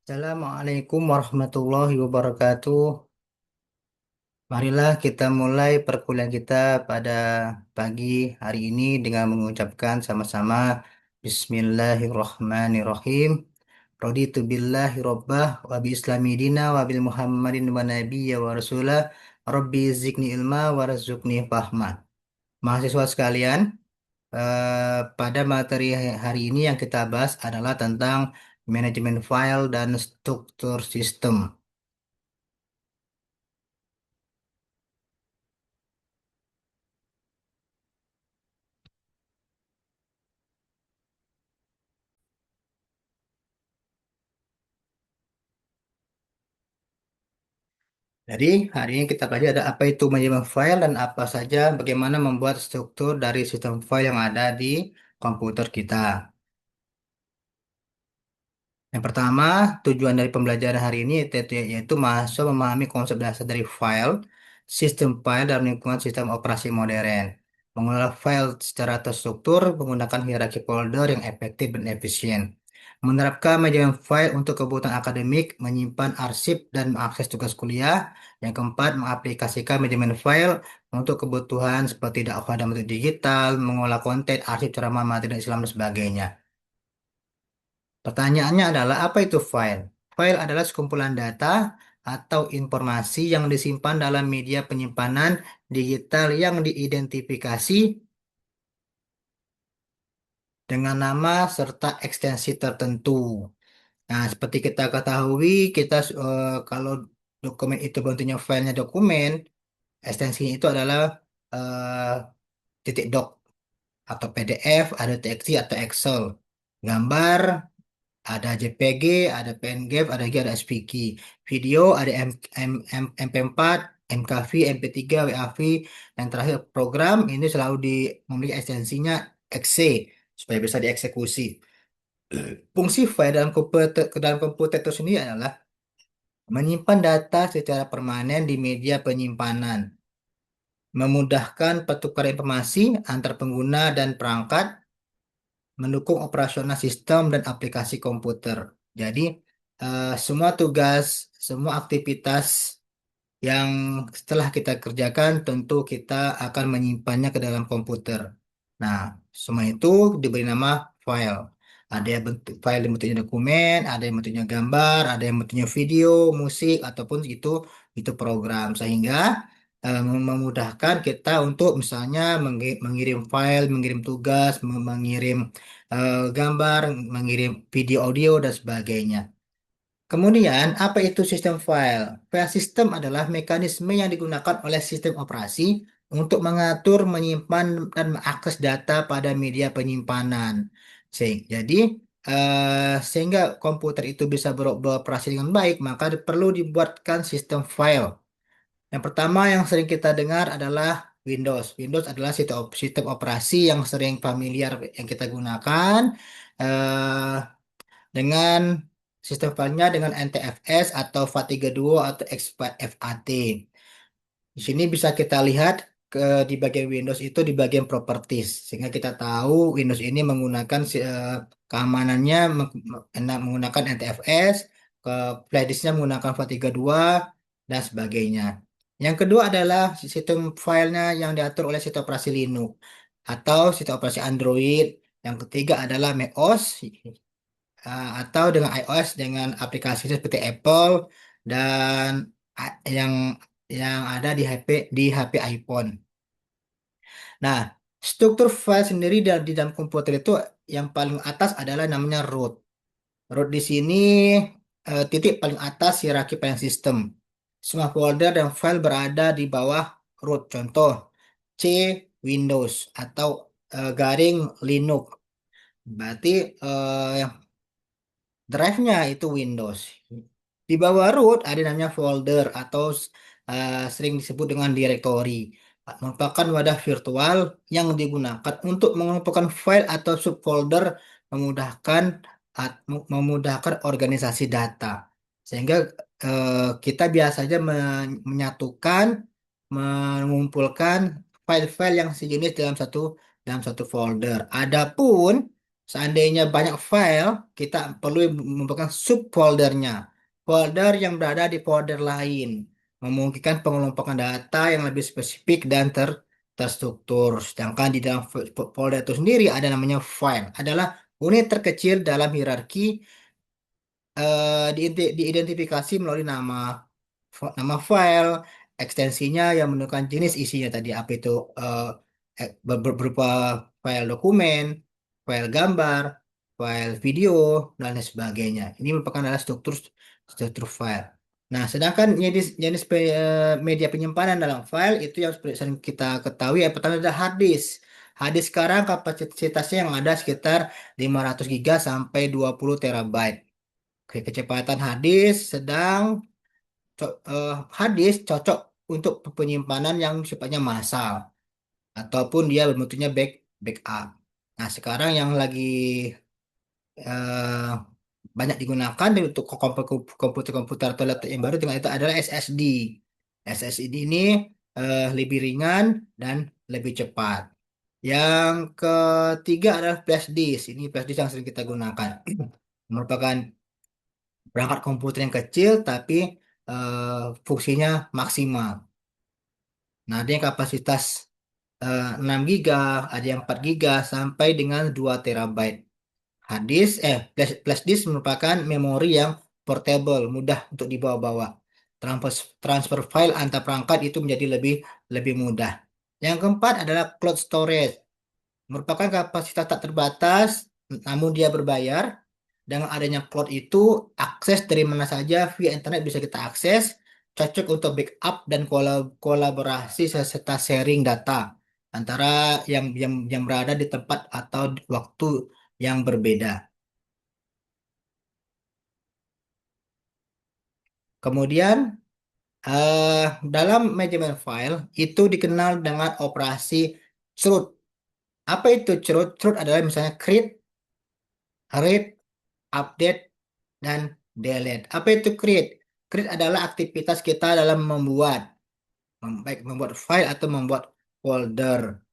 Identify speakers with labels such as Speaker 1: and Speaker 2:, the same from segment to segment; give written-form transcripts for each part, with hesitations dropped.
Speaker 1: Assalamualaikum warahmatullahi wabarakatuh. Marilah kita mulai perkuliahan kita pada pagi hari ini dengan mengucapkan sama-sama Bismillahirrahmanirrahim. Raditu billahi rabbah wa bi islami dina wa bil muhammadin wa nabiyya wa rasulah. Rabbi zikni ilma wa razukni fahma. Mahasiswa sekalian, pada materi hari ini yang kita bahas adalah tentang manajemen file dan struktur sistem. Jadi, hari ini kita pelajari ada apa itu manajemen file dan apa saja bagaimana membuat struktur dari sistem file yang ada di komputer kita. Yang pertama, tujuan dari pembelajaran hari ini yaitu mahasiswa memahami konsep dasar dari file, sistem file dalam lingkungan sistem operasi modern. Mengelola file secara terstruktur menggunakan hierarki folder yang efektif dan efisien. Menerapkan manajemen file untuk kebutuhan akademik, menyimpan arsip dan mengakses tugas kuliah. Yang keempat, mengaplikasikan manajemen file untuk kebutuhan seperti dakwah dan bentuk digital, mengolah konten, arsip ceramah, materi dan Islam dan sebagainya. Pertanyaannya adalah apa itu file? File adalah sekumpulan data atau informasi yang disimpan dalam media penyimpanan digital yang diidentifikasi dengan nama serta ekstensi tertentu. Nah, seperti kita ketahui, kalau dokumen itu bentuknya filenya dokumen, ekstensinya itu adalah eh, titik doc atau PDF, ada TXT atau Excel. Gambar ada JPG, ada PNG, ada SVG. Video ada MP4, MKV, MP3, WAV. Dan terakhir program ini selalu memiliki ekstensinya exe supaya bisa dieksekusi. Fungsi file dalam komputer itu sendiri adalah menyimpan data secara permanen di media penyimpanan, memudahkan pertukaran informasi antar pengguna dan perangkat, mendukung operasional sistem dan aplikasi komputer. Jadi, semua tugas, semua aktivitas yang setelah kita kerjakan, tentu kita akan menyimpannya ke dalam komputer. Nah, semua itu diberi nama file. Ada yang bentuk file yang bentuknya dokumen, ada yang bentuknya gambar, ada yang bentuknya video, musik, ataupun itu program. Sehingga memudahkan kita untuk misalnya mengirim file, mengirim tugas, mengirim gambar, mengirim video audio, dan sebagainya. Kemudian, apa itu sistem file? File system adalah mekanisme yang digunakan oleh sistem operasi untuk mengatur, menyimpan, dan mengakses data pada media penyimpanan. Jadi, sehingga komputer itu bisa beroperasi dengan baik, maka perlu dibuatkan sistem file. Yang pertama yang sering kita dengar adalah Windows. Windows adalah sistem operasi yang sering familiar yang kita gunakan. eh, dengan sistem filenya dengan NTFS atau FAT32 atau exFAT. Di sini bisa kita lihat di bagian Windows itu di bagian properties sehingga kita tahu Windows ini menggunakan keamanannya menggunakan NTFS, ke flashdisknya menggunakan FAT32 dan sebagainya. Yang kedua adalah sistem filenya yang diatur oleh sistem operasi Linux atau sistem operasi Android. Yang ketiga adalah macOS atau dengan iOS dengan aplikasi seperti Apple dan yang ada di HP iPhone. Nah, struktur file sendiri di dalam komputer itu yang paling atas adalah namanya root. Root di sini titik paling atas hierarki file system. Semua folder dan file berada di bawah root. Contoh C Windows atau garing Linux. Berarti yang drive-nya itu Windows. Di bawah root ada namanya folder atau sering disebut dengan directory. Merupakan wadah virtual yang digunakan untuk mengumpulkan file atau subfolder memudahkan memudahkan organisasi data. Sehingga kita biasanya menyatukan, mengumpulkan file-file yang sejenis dalam satu folder. Adapun Seandainya banyak file, kita perlu membuat subfoldernya. Folder yang berada di folder lain. Memungkinkan pengelompokan data yang lebih spesifik dan terstruktur. Sedangkan di dalam folder itu sendiri ada namanya file. Adalah unit terkecil dalam hierarki diidentifikasi melalui nama file, ekstensinya yang menentukan jenis isinya tadi apa itu berupa file dokumen, file gambar, file video dan lain sebagainya. Ini merupakan adalah struktur struktur file. Nah, sedangkan jenis jenis media penyimpanan dalam file itu yang seperti sering kita ketahui yang pertama adalah hard disk. Hard disk sekarang kapasitasnya yang ada sekitar 500 giga sampai 20 terabyte. Oke, kecepatan hadis sedang hadis cocok untuk penyimpanan yang sifatnya massal ataupun dia bentuknya backup. Nah, sekarang yang lagi eh, banyak digunakan untuk komputer-komputer atau laptop yang baru dengan itu adalah SSD. SSD ini lebih ringan dan lebih cepat. Yang ketiga adalah flash disk. Ini flash disk yang sering kita gunakan. Merupakan perangkat komputer yang kecil tapi fungsinya maksimal. Nah, ada yang kapasitas 6 giga, ada yang 4 giga sampai dengan 2 terabyte. Flash disk merupakan memori yang portable, mudah untuk dibawa-bawa. Transfer file antar perangkat itu menjadi lebih lebih mudah. Yang keempat adalah cloud storage. Merupakan kapasitas tak terbatas, namun dia berbayar. Dengan adanya cloud itu, akses dari mana saja via internet bisa kita akses, cocok untuk backup dan kolaborasi serta sharing data antara yang berada di tempat atau di waktu yang berbeda. Kemudian, eh, dalam manajemen file itu dikenal dengan operasi CRUD. Apa itu CRUD? CRUD adalah misalnya create, read, update, dan delete. Apa itu create? Create adalah aktivitas kita dalam baik membuat file atau membuat folder.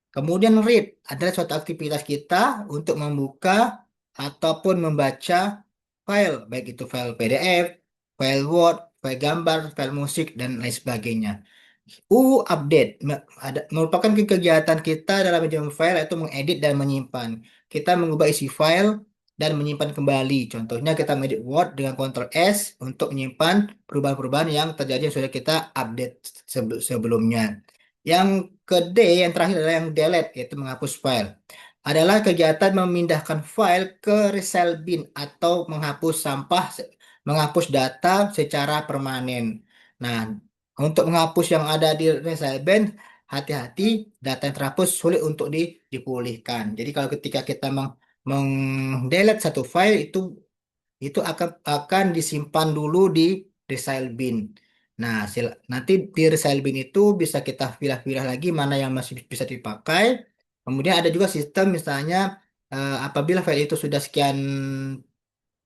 Speaker 1: Kemudian read adalah suatu aktivitas kita untuk membuka ataupun membaca file, baik itu file PDF, file Word, file gambar, file musik, dan lain sebagainya. Update merupakan kegiatan kita dalam manajemen file yaitu mengedit dan menyimpan. Kita mengubah isi file dan menyimpan kembali. Contohnya kita mengedit Word dengan Ctrl S untuk menyimpan perubahan-perubahan yang terjadi yang sudah kita update sebelumnya. Yang yang terakhir adalah yang delete, yaitu menghapus file. Adalah kegiatan memindahkan file ke resale bin atau menghapus data secara permanen. Nah, untuk menghapus yang ada di resale bin, hati-hati data yang terhapus sulit untuk dipulihkan. Jadi kalau ketika kita mengdelete satu file itu akan disimpan dulu di resile bin. Nah, nanti di resile bin itu bisa kita pilih-pilih lagi mana yang masih bisa dipakai. Kemudian ada juga sistem misalnya apabila file itu sudah sekian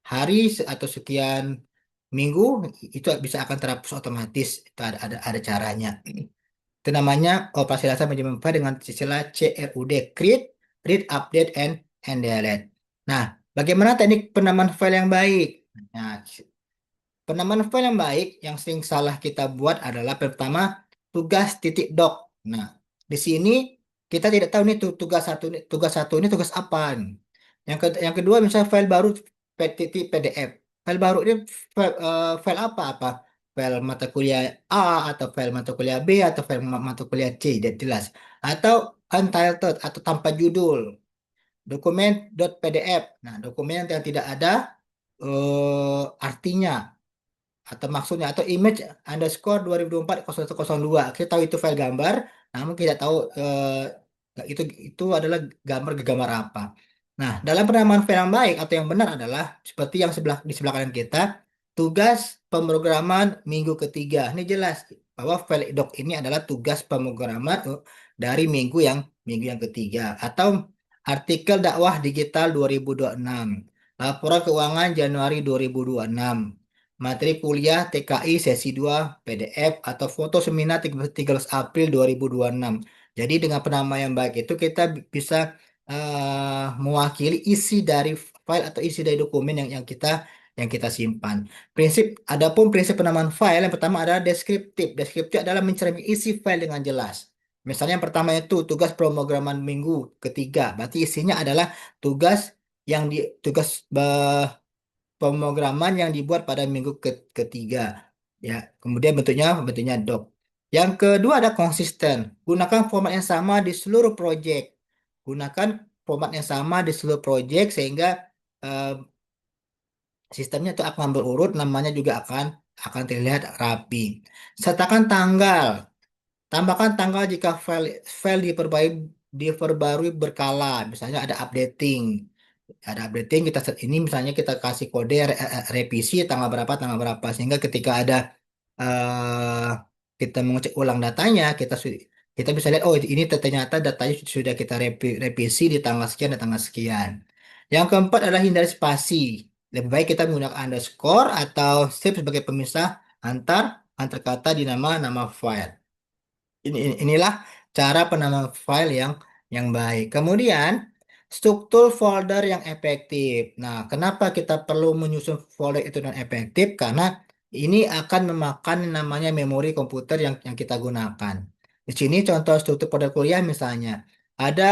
Speaker 1: hari atau sekian minggu itu bisa akan terhapus otomatis. Itu ada caranya. Itu namanya operasi dasar manajemen file dengan istilah CRUD, create, read, update, and delete. Nah, bagaimana teknik penamaan file yang baik? Nah, penamaan file yang baik yang sering salah kita buat adalah pertama tugas titik doc. Nah, di sini kita tidak tahu nih tugas satu ini tugas apa. Yang kedua misalnya file baru titik PDF. File baru ini file apa? File mata kuliah A atau file mata kuliah B atau file mata kuliah C, tidak jelas. Atau untitled atau tanpa judul. Dokumen.pdf. Nah, dokumen yang tidak ada artinya atau maksudnya atau image underscore 2024-0102 kita tahu itu file gambar namun kita tahu itu adalah gambar apa. Nah, dalam penamaan file yang baik atau yang benar adalah seperti yang di sebelah kanan kita, tugas pemrograman minggu ketiga. Ini jelas bahwa file doc ini adalah tugas pemrograman dari minggu yang ketiga atau artikel dakwah digital 2026, laporan keuangan Januari 2026, materi kuliah TKI sesi 2 PDF atau foto seminar 13 April 2026. Jadi dengan penama yang baik itu kita bisa mewakili isi dari file atau isi dari dokumen yang kita simpan. Adapun prinsip penamaan file yang pertama adalah deskriptif. Deskriptif adalah mencerminkan isi file dengan jelas. Misalnya yang pertama itu tugas pemrograman minggu ketiga, berarti isinya adalah tugas tugas pemrograman yang dibuat pada minggu ketiga. Ya, kemudian bentuknya doc. Yang kedua ada konsisten. Gunakan format yang sama di seluruh proyek. Gunakan format yang sama di seluruh proyek sehingga eh, sistemnya itu akan berurut, namanya juga akan terlihat rapi. Sertakan tanggal. Tambahkan tanggal jika file diperbarui berkala, misalnya ada updating kita ini misalnya kita kasih kode revisi tanggal berapa sehingga ketika ada eh, kita mengecek ulang datanya kita bisa lihat oh ini ternyata datanya sudah kita revisi di tanggal sekian dan tanggal sekian. Yang keempat adalah hindari spasi. Lebih baik kita menggunakan underscore atau strip sebagai pemisah antar kata di nama file. Inilah cara penamaan file yang baik. Kemudian, struktur folder yang efektif. Nah, kenapa kita perlu menyusun folder itu dengan efektif? Karena ini akan memakan namanya memori komputer yang kita gunakan. Di sini contoh struktur folder kuliah misalnya. Ada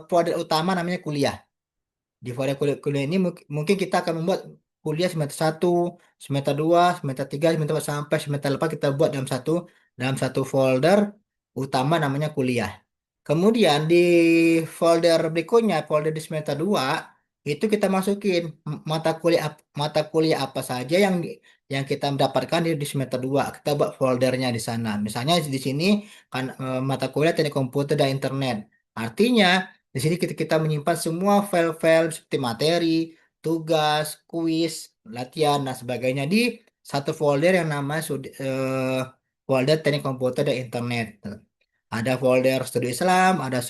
Speaker 1: folder utama namanya kuliah. Di folder kuliah ini mungkin kita akan membuat kuliah semester satu, semester 2, semester 3, semester 4, sampai semester 8 kita buat dalam satu folder utama namanya kuliah. Kemudian di folder berikutnya, folder di semester 2 itu kita masukin mata kuliah apa saja yang kita mendapatkan di semester 2. Kita buat foldernya di sana. Misalnya di sini kan mata kuliah teknik komputer dan internet. Artinya di sini kita menyimpan semua file-file seperti materi, tugas, kuis, latihan, dan sebagainya di satu folder yang namanya folder teknik komputer dan internet. Ada folder studi Islam, ada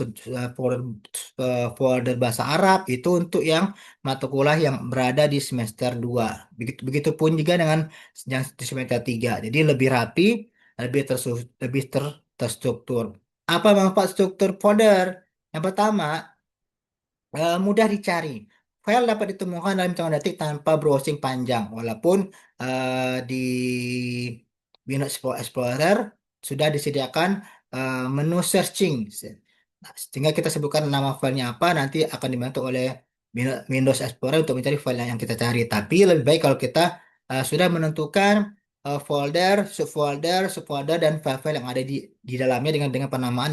Speaker 1: folder bahasa Arab, itu untuk yang mata kuliah yang berada di semester 2. Begitupun juga dengan yang di semester 3. Jadi lebih rapi, lebih terstruktur. Apa manfaat struktur folder? Yang pertama, mudah dicari. File dapat ditemukan dalam hitungan detik tanpa browsing panjang, walaupun di Windows Explorer sudah disediakan menu searching. Nah, sehingga kita sebutkan nama filenya apa, nanti akan dibantu oleh Windows Explorer untuk mencari file yang kita cari. Tapi lebih baik kalau kita sudah menentukan folder, subfolder, dan file-file yang ada di dalamnya dengan penamaan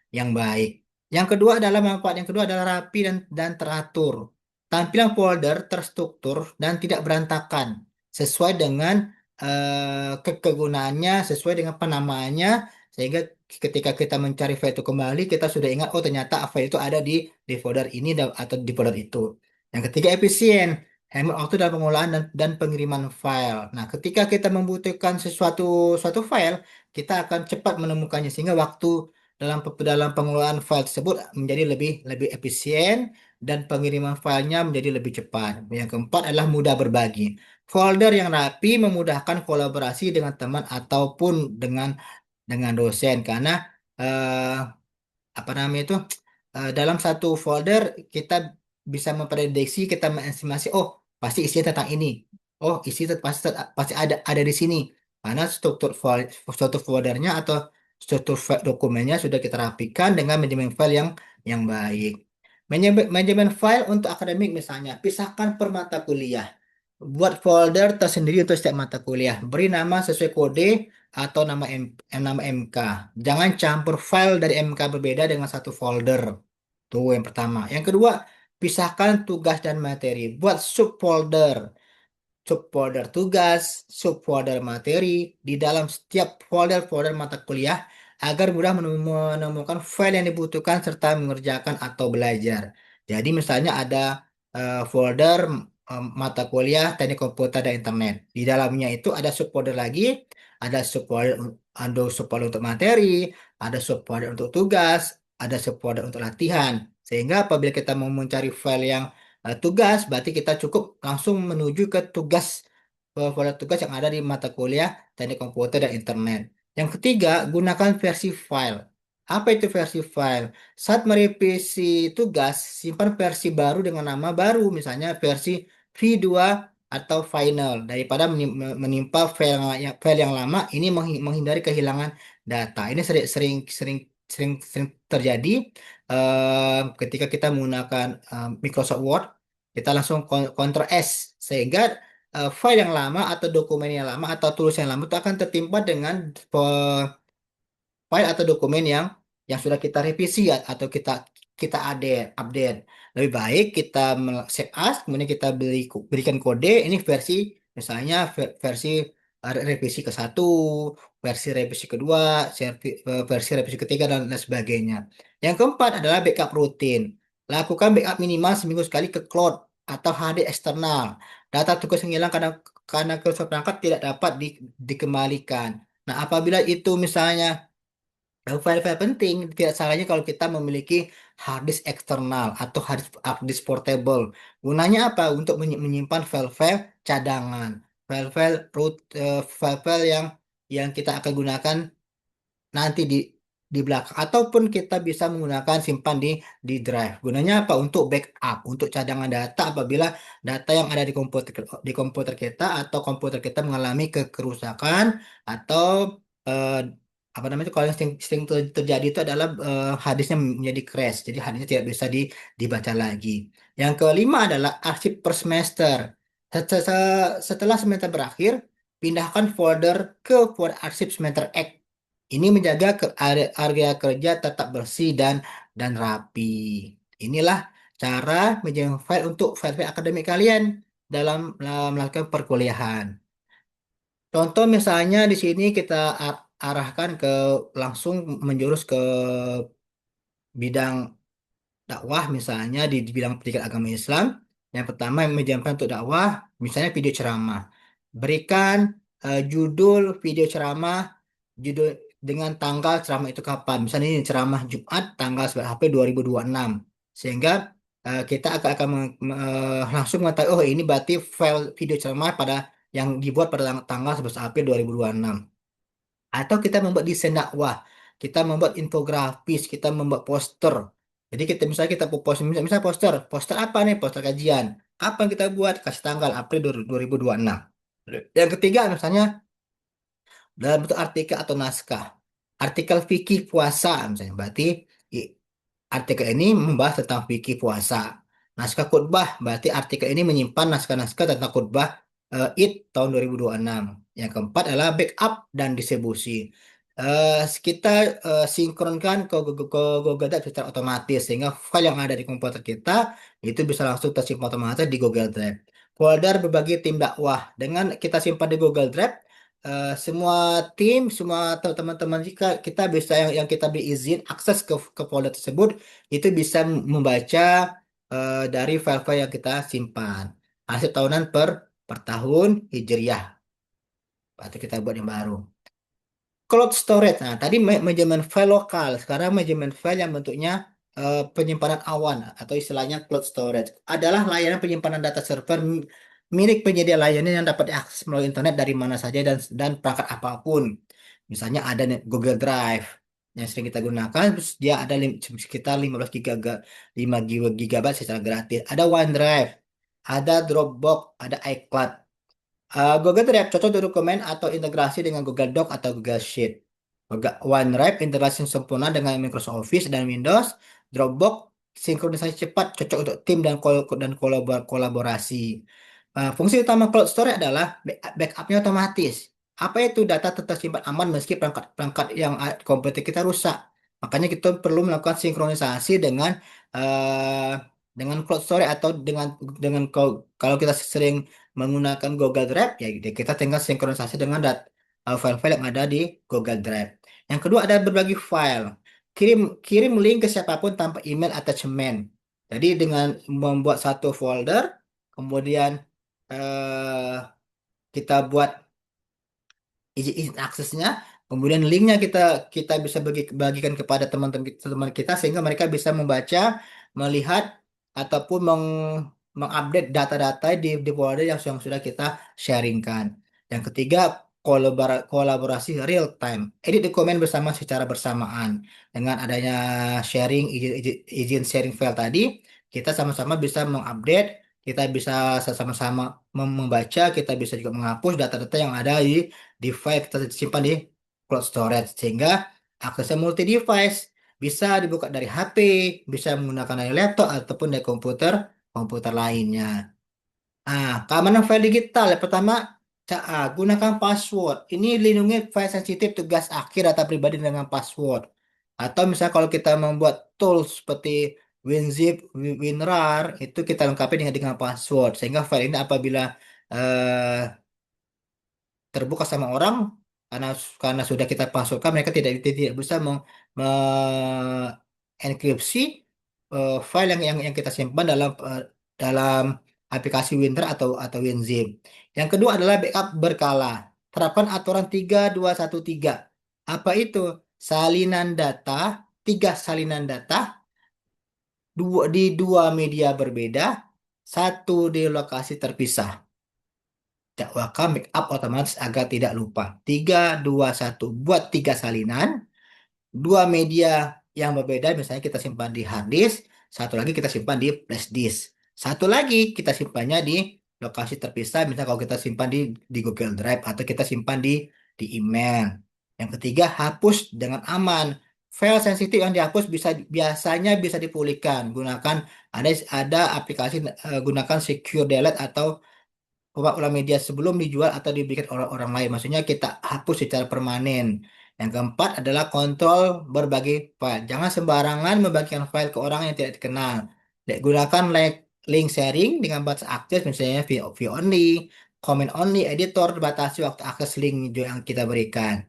Speaker 1: yang baik. Yang kedua adalah rapi dan teratur. Tampilan folder terstruktur dan tidak berantakan sesuai dengan kegunaannya, sesuai dengan penamaannya, sehingga ketika kita mencari file itu kembali, kita sudah ingat, oh ternyata file itu ada di folder ini atau di folder itu. Yang ketiga, efisien. Hemat waktu dalam pengolahan dan pengiriman file. Nah, ketika kita membutuhkan suatu file, kita akan cepat menemukannya sehingga waktu dalam pengelolaan file tersebut menjadi lebih lebih efisien dan pengiriman filenya menjadi lebih cepat. Yang keempat adalah mudah berbagi. Folder yang rapi memudahkan kolaborasi dengan teman ataupun dengan dosen karena eh, apa namanya itu dalam satu folder kita bisa memprediksi, kita mengestimasi, oh pasti isinya tentang ini, oh pasti ada di sini karena struktur foldernya atau struktur dokumennya sudah kita rapikan dengan manajemen file yang baik. Manajemen file untuk akademik misalnya, pisahkan per mata kuliah. Buat folder tersendiri untuk setiap mata kuliah. Beri nama sesuai kode atau nama MK. Jangan campur file dari MK berbeda dengan satu folder. Tuh yang pertama. Yang kedua, pisahkan tugas dan materi. Buat subfolder, subfolder tugas, subfolder materi di dalam setiap folder-folder mata kuliah agar mudah menemukan file yang dibutuhkan serta mengerjakan atau belajar. Jadi misalnya ada folder mata kuliah teknik komputer dan internet. Di dalamnya itu ada subfolder lagi, ada subfolder untuk materi, ada subfolder untuk tugas, ada subfolder untuk latihan. Sehingga apabila kita mau mencari file yang tugas, berarti kita cukup langsung menuju ke folder tugas yang ada di mata kuliah teknik komputer dan internet. Yang ketiga, gunakan versi file. Apa itu versi file? Saat merevisi tugas, simpan versi baru dengan nama baru, misalnya versi V2 atau final. Daripada menimpa file yang lama, ini menghindari kehilangan data. Ini sering sering sering sering terjadi ketika kita menggunakan Microsoft Word, kita langsung Ctrl S sehingga file yang lama atau dokumen yang lama atau tulis yang lama itu akan tertimpa dengan file atau dokumen yang sudah kita revisi ya, atau kita kita update. Lebih baik kita save as, kemudian kita berikan kode ini versi, misalnya versi revisi ke satu, versi revisi kedua, versi revisi ketiga dan lain sebagainya. Yang keempat adalah backup rutin. Lakukan backup minimal seminggu sekali ke cloud atau HD eksternal. Data tugas yang hilang karena kerusakan perangkat tidak dapat dikembalikan. Nah, apabila itu misalnya file-file penting, tidak salahnya kalau kita memiliki hard disk eksternal atau hard disk portable. Gunanya apa? Untuk menyimpan file-file cadangan, file-file file-file yang kita akan gunakan nanti di belakang, ataupun kita bisa menggunakan simpan di drive. Gunanya apa? Untuk backup, untuk cadangan data apabila data yang ada di komputer kita atau komputer kita mengalami kerusakan atau eh, apa namanya, kalau yang sering terjadi itu adalah hadisnya menjadi crash, jadi hadisnya tidak bisa dibaca lagi. Yang kelima adalah arsip per semester. Setelah semester berakhir, pindahkan folder ke folder arsip semester X. Ini menjaga area kerja tetap bersih dan rapi. Inilah cara menjaga file untuk file-file akademik kalian dalam melakukan perkuliahan. Contoh misalnya di sini kita arahkan ke langsung menjurus ke bidang dakwah, misalnya di bidang pendidikan agama Islam. Yang pertama yang menjamkan untuk dakwah, misalnya video ceramah. Berikan judul video ceramah, judul dengan tanggal ceramah itu kapan. Misalnya ini ceramah Jumat tanggal 11 April 2026. Sehingga kita akan langsung mengetahui, oh ini berarti file video ceramah pada yang dibuat pada tanggal 11 April 2026. Atau kita membuat desain dakwah, kita membuat infografis, kita membuat poster. Jadi kita misalnya kita poster, misalnya poster, poster apa nih? Poster kajian. Apa yang kita buat? Kasih tanggal April 2026. Yang ketiga misalnya dalam bentuk artikel atau naskah. Artikel fikih puasa misalnya. Berarti i- artikel ini membahas tentang fikih puasa. Naskah khutbah, berarti artikel ini menyimpan naskah-naskah tentang khutbah Id tahun 2026. Yang keempat adalah backup dan distribusi. Kita sinkronkan ke Google Drive secara otomatis sehingga file yang ada di komputer kita itu bisa langsung tersimpan otomatis di Google Drive. Folder berbagi tim dakwah dengan kita simpan di Google Drive, semua tim, semua teman-teman jika kita bisa yang kita beri izin akses ke folder tersebut itu bisa membaca dari file-file yang kita simpan. Hasil tahunan per tahun Hijriah. Berarti kita buat yang baru. Cloud storage. Nah, tadi manajemen file lokal. Sekarang manajemen file yang bentuknya penyimpanan awan atau istilahnya cloud storage adalah layanan penyimpanan data server milik penyedia layanan yang dapat diakses melalui internet dari mana saja dan perangkat apapun. Misalnya ada Google Drive yang sering kita gunakan, terus dia ada sekitar 15 GB secara gratis. Ada OneDrive, ada Dropbox, ada iCloud. Google Drive cocok untuk dokumen atau integrasi dengan Google Doc atau Google Sheet. OneDrive integrasi sempurna dengan Microsoft Office dan Windows. Dropbox sinkronisasi cepat, cocok untuk tim dan kolaborasi. Fungsi utama cloud storage adalah backupnya otomatis. Apa itu? Data tetap simpan aman meski perangkat-perangkat yang komputer kita rusak. Makanya kita perlu melakukan sinkronisasi dengan cloud storage atau dengan kalau kita sering menggunakan Google Drive ya gitu. Kita tinggal sinkronisasi dengan file-file yang ada di Google Drive. Yang kedua ada berbagi file. Kirim kirim link ke siapapun tanpa email attachment. Jadi dengan membuat satu folder, kemudian eh, kita buat izin aksesnya, kemudian linknya kita kita bisa bagikan kepada teman-teman kita sehingga mereka bisa membaca, melihat ataupun mengupdate data-data di folder yang sudah kita sharingkan. Yang ketiga, kolaborasi real time. Edit dokumen bersama secara bersamaan. Dengan adanya sharing, izin sharing file tadi, kita sama-sama bisa mengupdate, kita bisa sama-sama membaca, kita bisa juga menghapus data-data yang ada di file kita simpan di cloud storage. Sehingga aksesnya multi device. Bisa dibuka dari HP, bisa menggunakan dari laptop ataupun dari komputer lainnya. Keamanan file digital. Yang pertama, gunakan password. Ini lindungi file sensitif, tugas akhir, data pribadi dengan password. Atau misalnya kalau kita membuat tools seperti WinZip, WinRAR, itu kita lengkapi dengan password. Sehingga file ini apabila eh, terbuka sama orang, karena karena sudah kita masukkan, mereka tidak bisa enkripsi file yang kita simpan dalam aplikasi WinRAR atau WinZip. Yang kedua adalah backup berkala. Terapkan aturan 3213. Apa itu? Salinan data, tiga salinan data, di dua media berbeda, satu di lokasi terpisah. Dakwakan backup otomatis agar tidak lupa. 3 2 1. Buat tiga salinan, dua media yang berbeda, misalnya kita simpan di hard disk, satu lagi kita simpan di flash disk, satu lagi kita simpannya di lokasi terpisah, misalnya kalau kita simpan di Google Drive atau kita simpan di email. Yang ketiga, hapus dengan aman. File sensitif yang dihapus biasanya bisa dipulihkan. Ada aplikasi, gunakan secure delete atau ulang media sebelum dijual atau dibikin orang lain. Maksudnya kita hapus secara permanen. Yang keempat adalah kontrol berbagi file. Jangan sembarangan membagikan file ke orang yang tidak dikenal. Gunakan link sharing dengan batas akses, misalnya view only, comment only, editor, batasi waktu akses link yang kita berikan.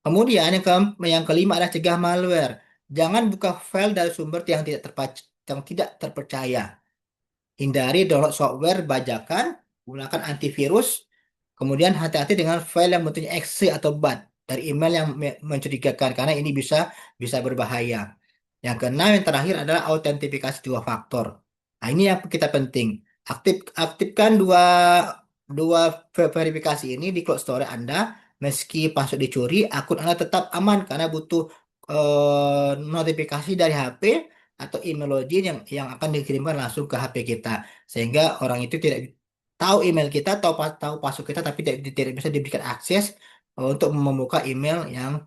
Speaker 1: Kemudian yang kelima adalah cegah malware. Jangan buka file dari sumber yang tidak terpercaya. Hindari download software bajakan, gunakan antivirus, kemudian hati-hati dengan file yang bentuknya exe atau bat dari email yang mencurigakan karena ini bisa berbahaya. Yang keenam, yang terakhir adalah autentifikasi dua faktor. Nah, ini yang kita penting. Aktifkan dua dua verifikasi ini di cloud storage Anda. Meski password dicuri, akun Anda tetap aman karena butuh notifikasi dari HP atau email login yang akan dikirimkan langsung ke HP kita, sehingga orang itu tidak tahu email kita, tahu password kita, tapi tidak bisa diberikan akses untuk membuka email yang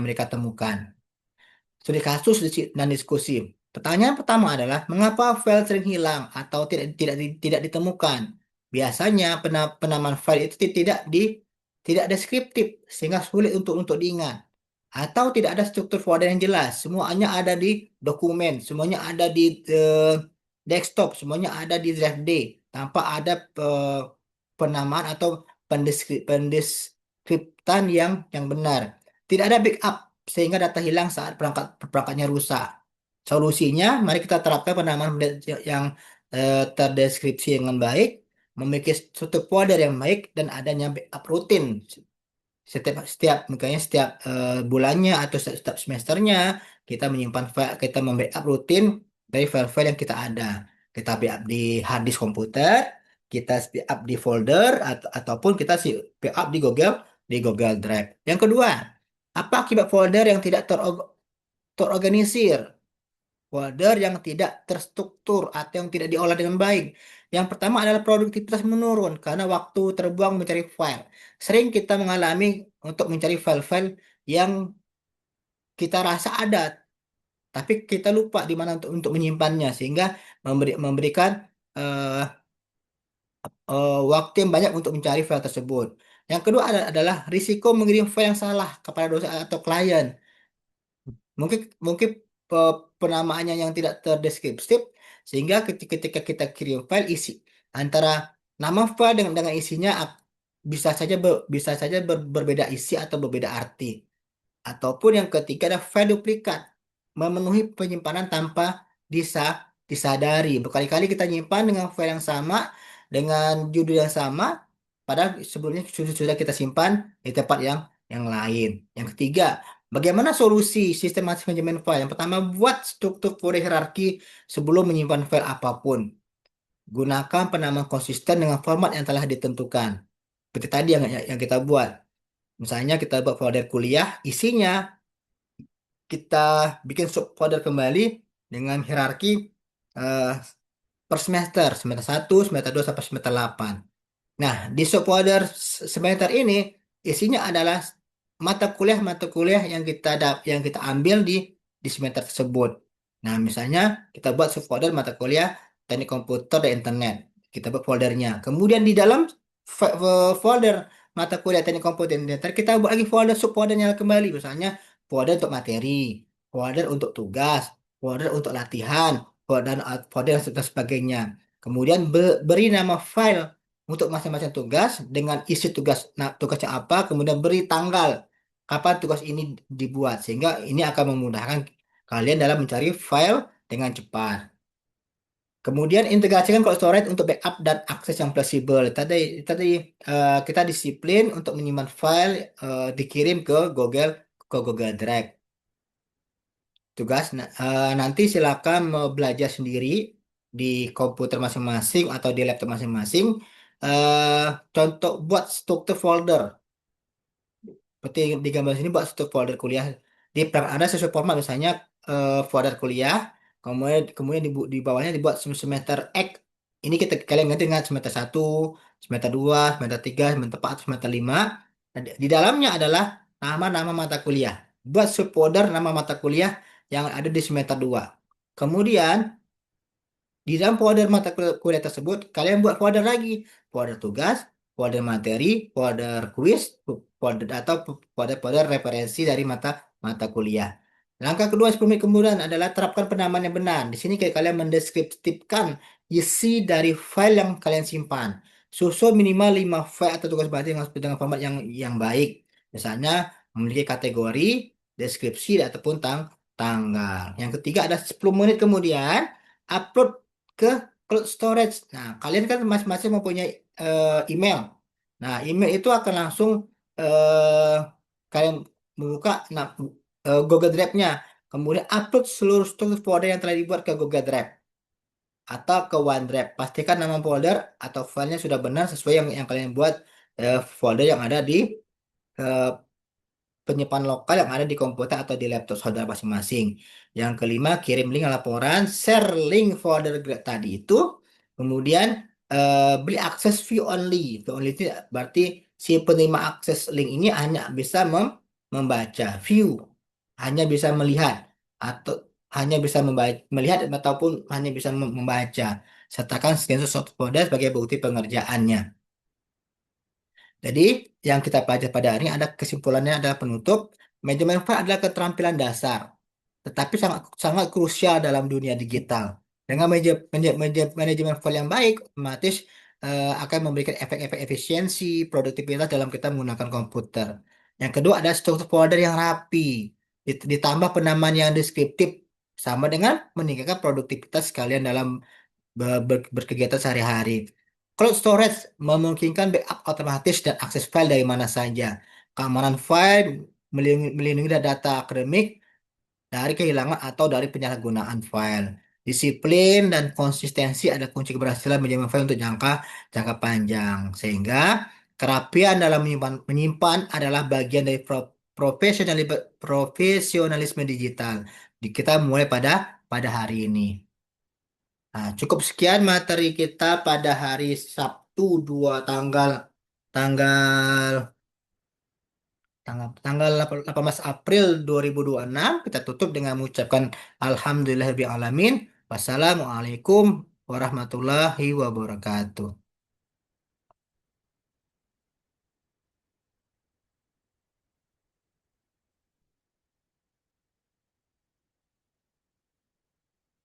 Speaker 1: mereka temukan. Studi kasus dan diskusi. Pertanyaan pertama adalah mengapa file sering hilang atau tidak ditemukan? Biasanya penamaan file itu tidak deskriptif sehingga sulit untuk diingat, atau tidak ada struktur folder yang jelas. Semuanya ada di dokumen, semuanya ada di desktop, semuanya ada di drive D tanpa ada penamaan atau pendeskriptan yang benar. Tidak ada backup sehingga data hilang saat perangkatnya rusak. Solusinya, mari kita terapkan penamaan yang terdeskripsi dengan baik, memiliki struktur folder yang baik, dan adanya backup rutin setiap makanya setiap bulannya atau setiap semesternya kita menyimpan file, kita membackup rutin dari file-file yang kita ada. Kita backup di hard disk komputer, kita backup di folder, ataupun kita backup di Google Drive. Yang kedua, apa akibat folder yang tidak terorganisir? Folder yang tidak terstruktur atau yang tidak diolah dengan baik. Yang pertama adalah produktivitas menurun karena waktu terbuang mencari file. Sering kita mengalami untuk mencari file-file yang kita rasa ada, tapi kita lupa di mana untuk menyimpannya, sehingga memberikan eh, waktu yang banyak untuk mencari file tersebut. Yang kedua adalah risiko mengirim file yang salah kepada dosen atau klien. Mungkin mungkin penamaannya yang tidak terdeskriptif, sehingga ketika kita kirim file isi antara nama file dengan isinya bisa saja berbeda isi atau berbeda arti. Ataupun yang ketiga ada file duplikat, memenuhi penyimpanan tanpa disadari. Berkali-kali kita nyimpan dengan file yang sama, dengan judul yang sama, padahal sebelumnya sudah kita simpan di tempat yang lain. Yang ketiga, bagaimana solusi sistematis manajemen file? Yang pertama, buat struktur folder hierarki sebelum menyimpan file apapun. Gunakan penamaan konsisten dengan format yang telah ditentukan. Seperti tadi yang kita buat. Misalnya kita buat folder kuliah, isinya kita bikin subfolder kembali dengan hierarki eh, per semester, semester 1, semester 2 sampai semester 8. Nah, di subfolder semester ini isinya adalah mata kuliah yang yang kita ambil di semester tersebut. Nah, misalnya kita buat subfolder mata kuliah teknik komputer dan internet. Kita buat foldernya. Kemudian di dalam folder mata kuliah teknik komputer dan internet kita buat lagi folder subfoldernya kembali. Misalnya folder untuk materi, folder untuk tugas, folder untuk latihan, folder dan sebagainya. Kemudian beri nama file untuk masing-masing tugas dengan isi tugas, nah, tugasnya apa, kemudian beri tanggal kapan tugas ini dibuat, sehingga ini akan memudahkan kalian dalam mencari file dengan cepat. Kemudian integrasikan cold storage untuk backup dan akses yang fleksibel. Tadi kita disiplin untuk menyimpan file dikirim ke Google Drive. Nanti silakan belajar sendiri di komputer masing-masing atau di laptop masing-masing. eh Contoh buat struktur folder. Seperti di gambar sini buat struktur folder kuliah. Ada sesuai format misalnya folder kuliah, kemudian di bawahnya dibuat semester X. Ini kalian ganti dengan semester 1, semester 2, semester 3, semester 4, semester 5. Nah, di dalamnya adalah nama-nama mata kuliah. Buat subfolder nama mata kuliah yang ada di semester 2. Kemudian di dalam folder mata kuliah tersebut, kalian buat folder lagi. Folder tugas, folder materi, folder kuis, folder referensi dari mata mata kuliah. Langkah kedua 10 menit kemudian adalah terapkan penamaan yang benar. Di sini kalian mendeskripsikan isi dari file yang kalian simpan. Susun minimal 5 file atau tugas baca dengan format yang baik. Misalnya memiliki kategori, deskripsi, ataupun tanggal. Yang ketiga ada 10 menit kemudian upload ke cloud storage. Nah, kalian kan masing-masing mempunyai email. Nah, email itu akan langsung eh, kalian membuka Google Drive-nya. Kemudian upload seluruh struktur folder yang telah dibuat ke Google Drive atau ke OneDrive. Pastikan nama folder atau filenya sudah benar sesuai yang kalian buat folder yang ada di eh, penyimpanan lokal yang ada di komputer atau di laptop saudara masing-masing. Yang kelima, kirim link laporan, share link folder tadi itu, kemudian beri akses view only. View only itu berarti si penerima akses link ini hanya bisa membaca, view, hanya bisa melihat atau hanya bisa melihat ataupun hanya bisa membaca. Sertakan screenshot source folder sebagai bukti pengerjaannya. Jadi, yang kita pelajari pada hari ini ada kesimpulannya adalah penutup. Manajemen file adalah keterampilan dasar, tetapi sangat sangat krusial dalam dunia digital. Dengan manajemen file yang baik, otomatis akan memberikan efek-efek efisiensi, produktivitas dalam kita menggunakan komputer. Yang kedua ada struktur folder yang rapi, ditambah penamaan yang deskriptif, sama dengan meningkatkan produktivitas kalian dalam berkegiatan sehari-hari. Cloud storage memungkinkan backup otomatis dan akses file dari mana saja. Keamanan file melindungi data akademik dari kehilangan atau dari penyalahgunaan file. Disiplin dan konsistensi ada kunci keberhasilan menjaga file untuk jangka jangka panjang. Sehingga kerapian dalam menyimpan adalah bagian dari profesionalisme digital. Kita mulai pada hari ini. Nah, cukup sekian materi kita pada hari Sabtu 2 tanggal tanggal 18 April 2026. Kita tutup dengan mengucapkan Alhamdulillahirabbil alamin. Wassalamualaikum warahmatullahi wabarakatuh.